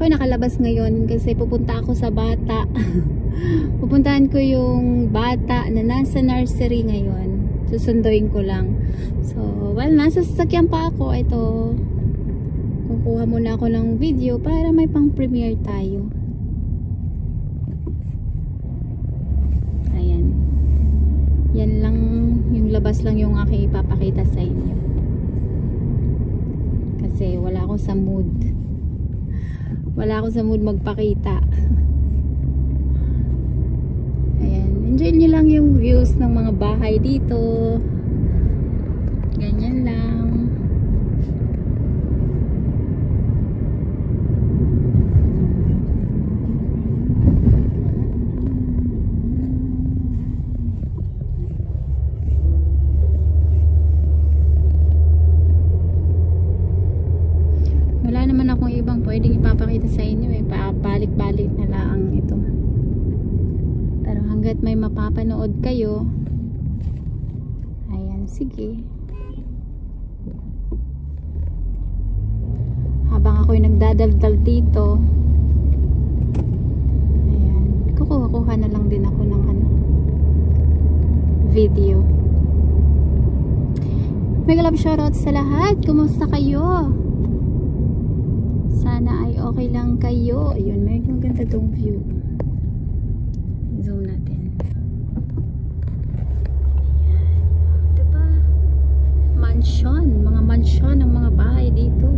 ako nakalabas ngayon kasi pupunta ako sa bata. Pupuntahan ko yung bata na nasa nursery ngayon. Susunduin ko lang. So, well, nasa sasakyan pa ako. Ito, kukuha muna ako ng video para may pang premiere tayo. Ayan. Yan lang, yung labas lang yung aking ipapakita sa inyo. Kasi wala ako sa mood. Wala ako sa mood magpakita. Ayan. Enjoy nyo lang yung views ng mga bahay dito. Ganyan lang. Wala naman akong ibang pwedeng ipapakita sa inyo eh. Balik-balik na lang ito. Pero hanggat may mapapanood kayo, ayan, sige. Habang ako'y nagdadaldal dito, ayan, kukuha na lang din ako ng video. Mega love shoutout sa lahat. Kumusta kayo? Sana ay okay lang kayo. Ayun, may maganda tong view. Zoom natin. Ayan. Diba? Mansion. Mga mansion ng mga bahay dito.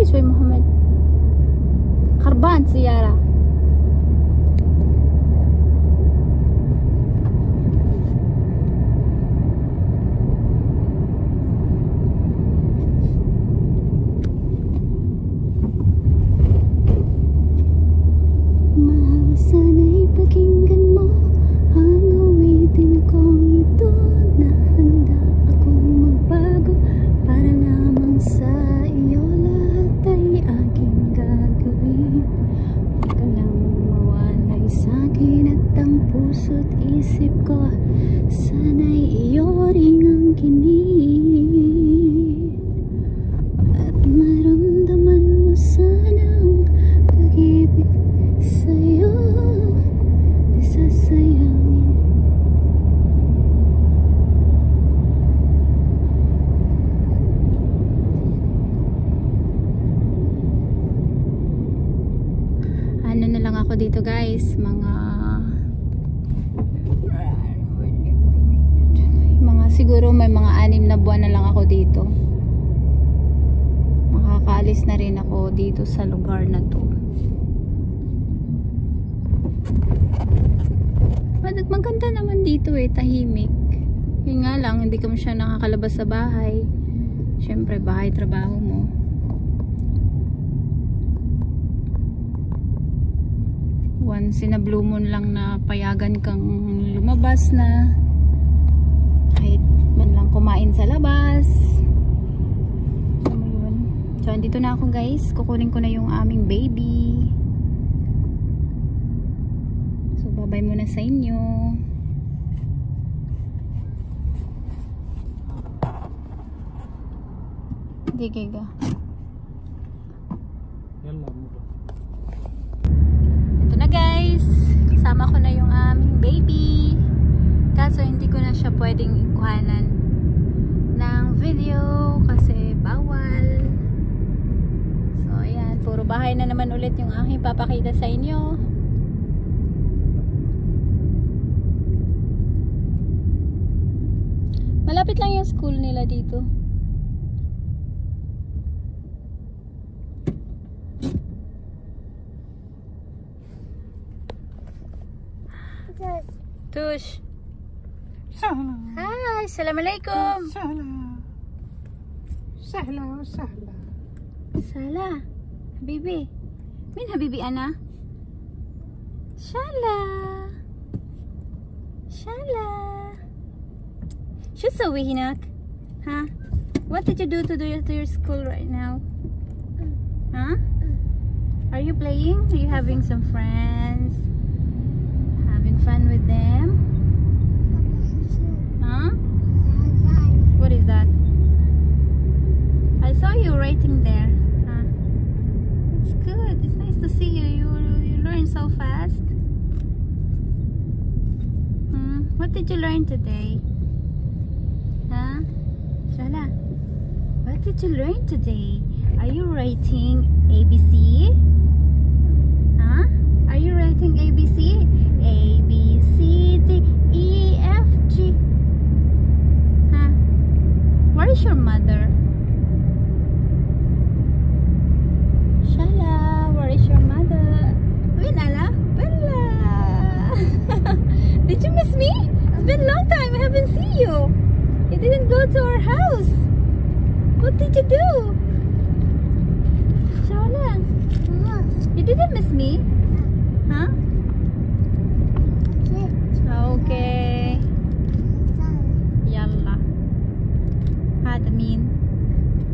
Suy Muhammad. Karban Siyara. Mahal, sana'y pakinggan mo ang awitin kong ito, na handa akong magbago para lamang sa iyo. Lahat ay aking gagawin. Huwag ka lang mawalay sa'kin at ang puso't isip ko, sana'y iyo ring ang kinit. At maramdaman mo sanang pag-ibig sa'yo, di sasayangin. Ano na lang ako dito guys, siguro may mga 6 na buwan na lang ako dito. Makakaalis na rin ako dito sa lugar na to. Maganda naman dito eh, tahimik. Yun nga lang, hindi ka siya nakakalabas sa bahay. Syempre, bahay, trabaho mo. Once in a blue moon lang na payagan kang lumabas na, kahit man lang kumain sa labas. So, andito na ako guys. Kukunin ko na yung aming baby. So, babay muna sa inyo. Giga. Ito na guys. Kasama ko na yung aming baby. Kaso hindi ko na siya pwedeng ikuhanan ng video kasi bawal. So ayan, puro bahay na naman ulit yung aking papakita sa inyo. Malapit lang yung school nila dito. Tush. Salam. Hi, assalamualaikum. Salam. Sahla, sahla. Sala. Habibi. Min habibi ana? Shala. Shala. شو تسوي هناك؟ ها؟ What did you do to your school right now? ها؟ Are you playing? Are you having some friends? Having fun with them? Huh? What is that? I saw you writing there. Huh? It's good. It's nice to see you. You learn so fast. What did you learn today? Huh? Shala, what did you learn today? Are you writing ABC? Huh? Are you writing ABC? A, B, C, D, E, F, G. Huh? Where is your mother? Shala, where is your mother? Winala? Bella! Did you miss me? It's been a long time. I haven't seen you. You didn't go to our house. What did you do? Shala, you didn't miss me? Huh? Okay. Yalla. هذا مين؟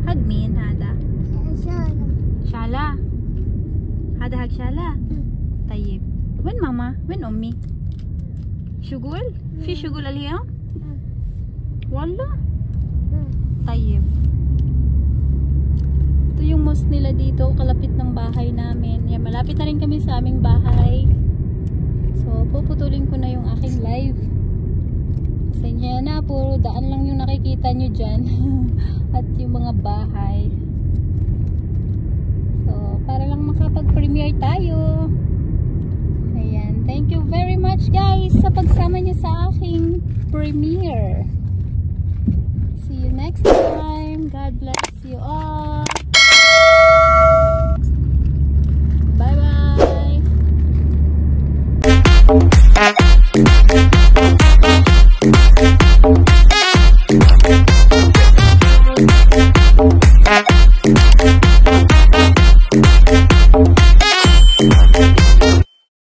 حق مين هذا؟ شالا. هذا حق شالا؟ طيب. وين ماما؟ وين أمي؟ شغل؟ في شغل اليوم؟ والله؟ طيب. Ito yung mosque nila dito, kalapit ng bahay namin. Yan, malapit na rin kami sa aming bahay. So, puputulin ko na yung aking live. Pasensya na, puro daan lang yung nakikita nyo dyan. At yung mga bahay. So, para lang makapag-premiere tayo. Ayan, thank you very much guys sa pagsama nyo sa aking premiere. See you next time. God bless you all.